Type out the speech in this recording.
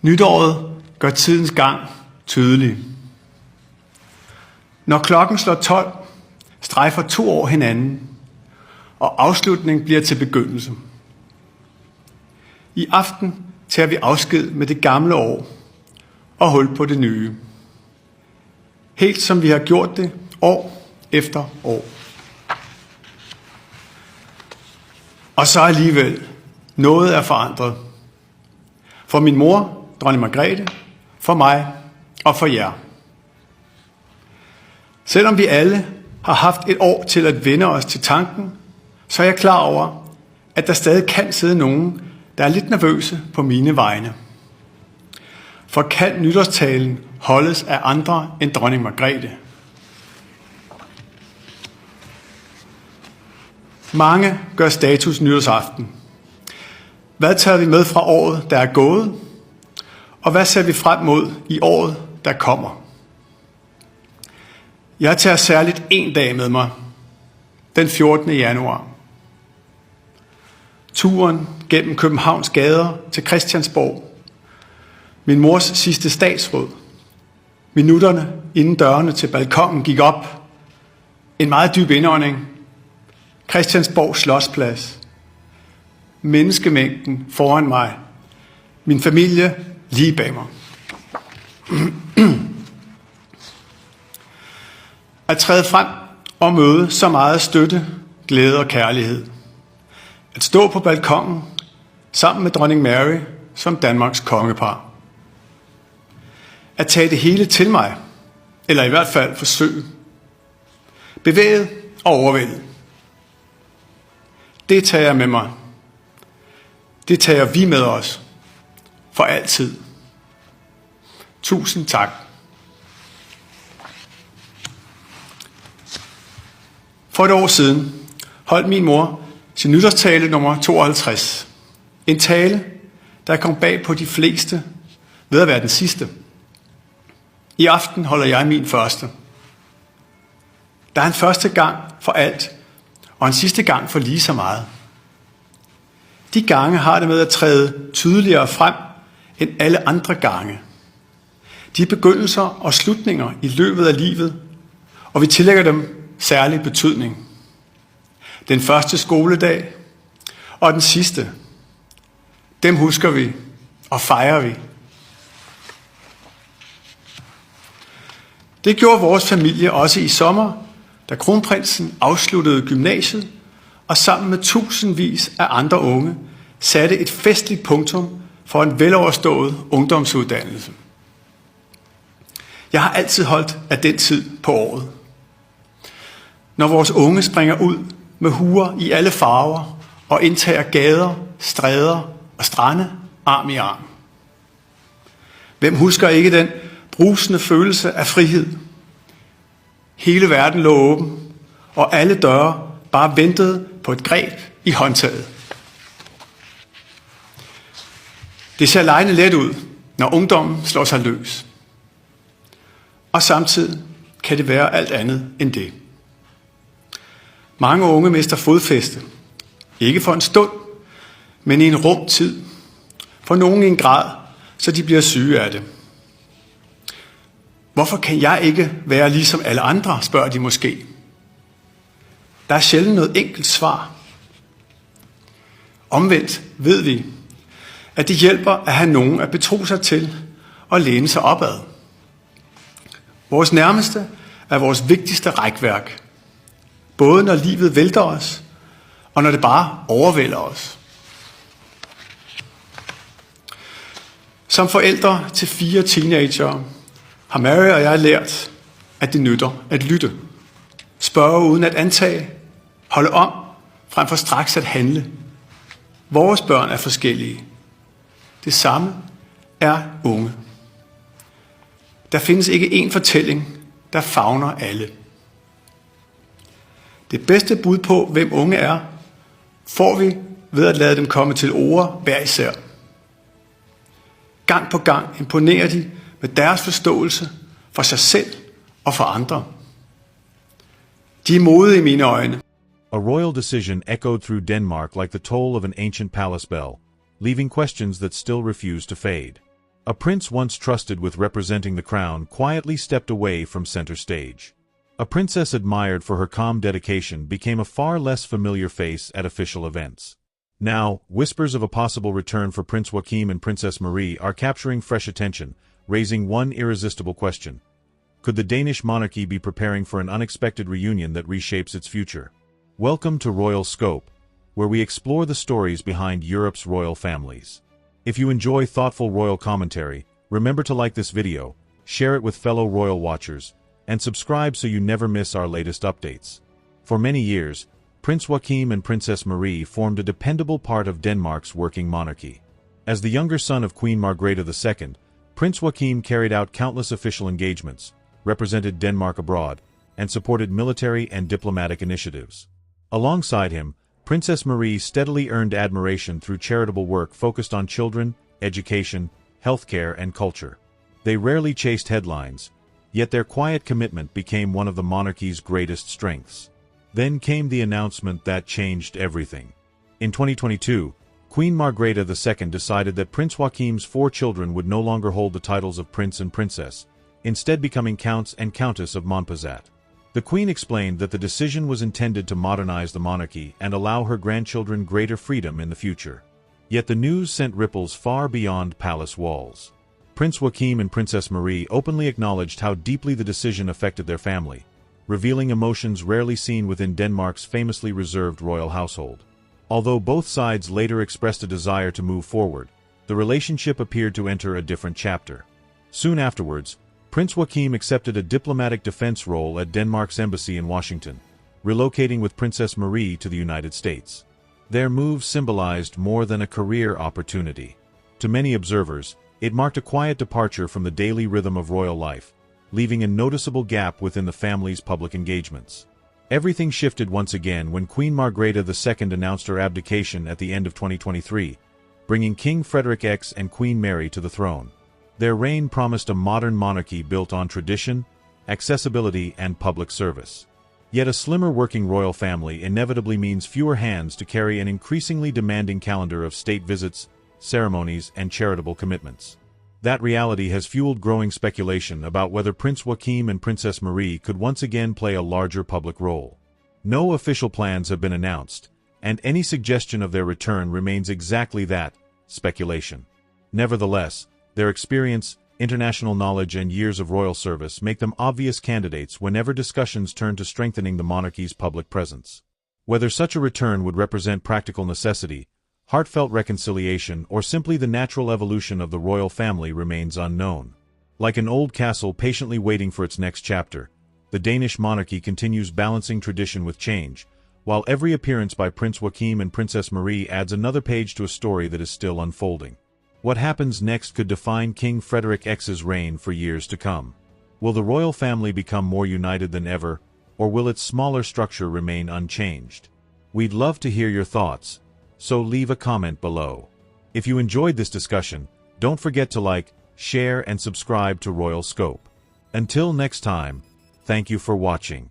Nytåret gør tidens gang tydelig. Når klokken slår 12, strejfer 2 år hinanden, og afslutning bliver til begyndelse. I aften tager vi afsked med det gamle år og hul på det nye. Helt som vi har gjort det år efter år. Og så alligevel, noget er forandret. For min mor, dronning Margrethe, for mig og for jer. Selvom vi alle har haft et år til at vende os til tanken, så er jeg klar over, at der stadig kan sidde nogen, der er lidt nervøse på mine vegne. For kan nytårstalen holdes af andre end dronning Margrethe? Mange gør status nytårsaften. Hvad tager vi med fra året, der er gået? Og hvad ser vi frem mod i året, der kommer? Jeg tager særligt en dag med mig, den 14. januar. Turen gennem Københavns gader til Christiansborg. Min mors sidste statsråd. Minutterne inden dørene til balkongen gik op. En meget dyb indånding. Christiansborg Slotsplads. Menneskemængden foran mig. Min familie lige bag mig. At træde frem og møde så meget støtte, glæde og kærlighed. At stå på balkongen sammen med dronning Mary som Danmarks kongepar. At tage det hele til mig, eller i hvert fald forsøge. Bevæget og overvældet. Det tager jeg med mig. Det tager vi med os. For altid. Tusind tak. For et år siden holdt min mor sin nytårstale nummer 52. En tale, der kom bag på de fleste ved at være den sidste. I aften holder jeg min første. Der er en første gang for alt, og en sidste gang for lige så meget. De gange har det med at træde tydeligere frem end alle andre gange. De er begyndelser og slutninger i løbet af livet, og vi tillægger dem særlig betydning. Den første skoledag og den sidste. Dem husker vi og fejrer vi. Det gjorde vores familie også i sommer, da kronprinsen afsluttede gymnasiet og sammen med tusindvis af andre unge satte et festligt punktum for en veloverstået ungdomsuddannelse. Jeg har altid holdt af den tid på året. Når vores unge springer ud med huer i alle farver og indtager gader, stræder og strande arm i arm. Hvem husker ikke den brusende følelse af frihed? Hele verden lå åben, og alle døre bare ventede på et greb i håndtaget. Det ser legende let ud, når ungdommen slår sig løs. Og samtidig kan det være alt andet end det. Mange unge mister fodfæste. Ikke for en stund, men i en rum tid. For nogen i en grad, så de bliver syge af det. Hvorfor kan jeg ikke være ligesom alle andre, spørger de måske. Der er sjældent noget enkelt svar. Omvendt ved vi, at det hjælper at have nogen at betro sig til og læne sig opad. Vores nærmeste er vores vigtigste rækværk. Både når livet vælter os, og når det bare overvælder os. Som forældre til 4 teenagere har Mary og jeg lært, at det nytter at lytte. Spørge uden at antage. Holde om, frem for straks at handle. Vores børn er forskellige. Det samme er unge. Der findes ikke én fortælling, der favner alle. Det bedste bud på, hvem unge er, får vi ved at lade dem komme til orde hver især. Gang på gang imponerer de med deres forståelse for sig selv og for andre. De er modige i mine øjne. A royal decision echoed through Denmark like the toll of an ancient palace bell, leaving questions that still refuse to fade. A prince once trusted with representing the crown quietly stepped away from center stage. A princess admired for her calm dedication became a far less familiar face at official events. Now, whispers of a possible return for Prince Joachim and Princess Marie are capturing fresh attention, raising one irresistible question. Could the Danish monarchy be preparing for an unexpected reunion that reshapes its future? Welcome to Royal Scope, where we explore the stories behind Europe's royal families. If you enjoy thoughtful royal commentary, remember to like this video, share it with fellow royal watchers, and subscribe so you never miss our latest updates. For many years, Prince Joachim and Princess Marie formed a dependable part of Denmark's working monarchy. As the younger son of Queen Margrethe II, Prince Joachim carried out countless official engagements, represented Denmark abroad, and supported military and diplomatic initiatives. Alongside him, Princess Marie steadily earned admiration through charitable work focused on children, education, healthcare, and culture. They rarely chased headlines, yet their quiet commitment became one of the monarchy's greatest strengths. Then came the announcement that changed everything. In 2022, Queen Margrethe II decided that Prince Joachim's 4 children would no longer hold the titles of prince and princess, instead becoming Counts and Countess of Montpezat. The Queen explained that the decision was intended to modernize the monarchy and allow her grandchildren greater freedom in the future. Yet the news sent ripples far beyond palace walls. Prince Joachim and Princess Marie openly acknowledged how deeply the decision affected their family, revealing emotions rarely seen within Denmark's famously reserved royal household. Although both sides later expressed a desire to move forward, the relationship appeared to enter a different chapter. Soon afterwards, Prince Joachim accepted a diplomatic defense role at Denmark's embassy in Washington, relocating with Princess Marie to the United States. Their move symbolized more than a career opportunity. To many observers, it marked a quiet departure from the daily rhythm of royal life, leaving a noticeable gap within the family's public engagements. Everything shifted once again when Queen Margrethe II announced her abdication at the end of 2023, bringing King Frederik X and Queen Mary to the throne. Their reign promised a modern monarchy built on tradition, accessibility, and public service. Yet a slimmer working royal family inevitably means fewer hands to carry an increasingly demanding calendar of state visits, ceremonies, and charitable commitments. That reality has fueled growing speculation about whether Prince Joachim and Princess Marie could once again play a larger public role. No official plans have been announced, and any suggestion of their return remains exactly that, speculation. Nevertheless, their experience, international knowledge, and years of royal service make them obvious candidates whenever discussions turn to strengthening the monarchy's public presence. Whether such a return would represent practical necessity, heartfelt reconciliation, or simply the natural evolution of the royal family remains unknown. Like an old castle patiently waiting for its next chapter, the Danish monarchy continues balancing tradition with change, while every appearance by Prince Joachim and Princess Marie adds another page to a story that is still unfolding. What happens next could define King Frederik X's reign for years to come. Will the royal family become more united than ever, or will its smaller structure remain unchanged? We'd love to hear your thoughts, so leave a comment below. If you enjoyed this discussion, don't forget to like, share, and subscribe to Royal Scope. Until next time, thank you for watching.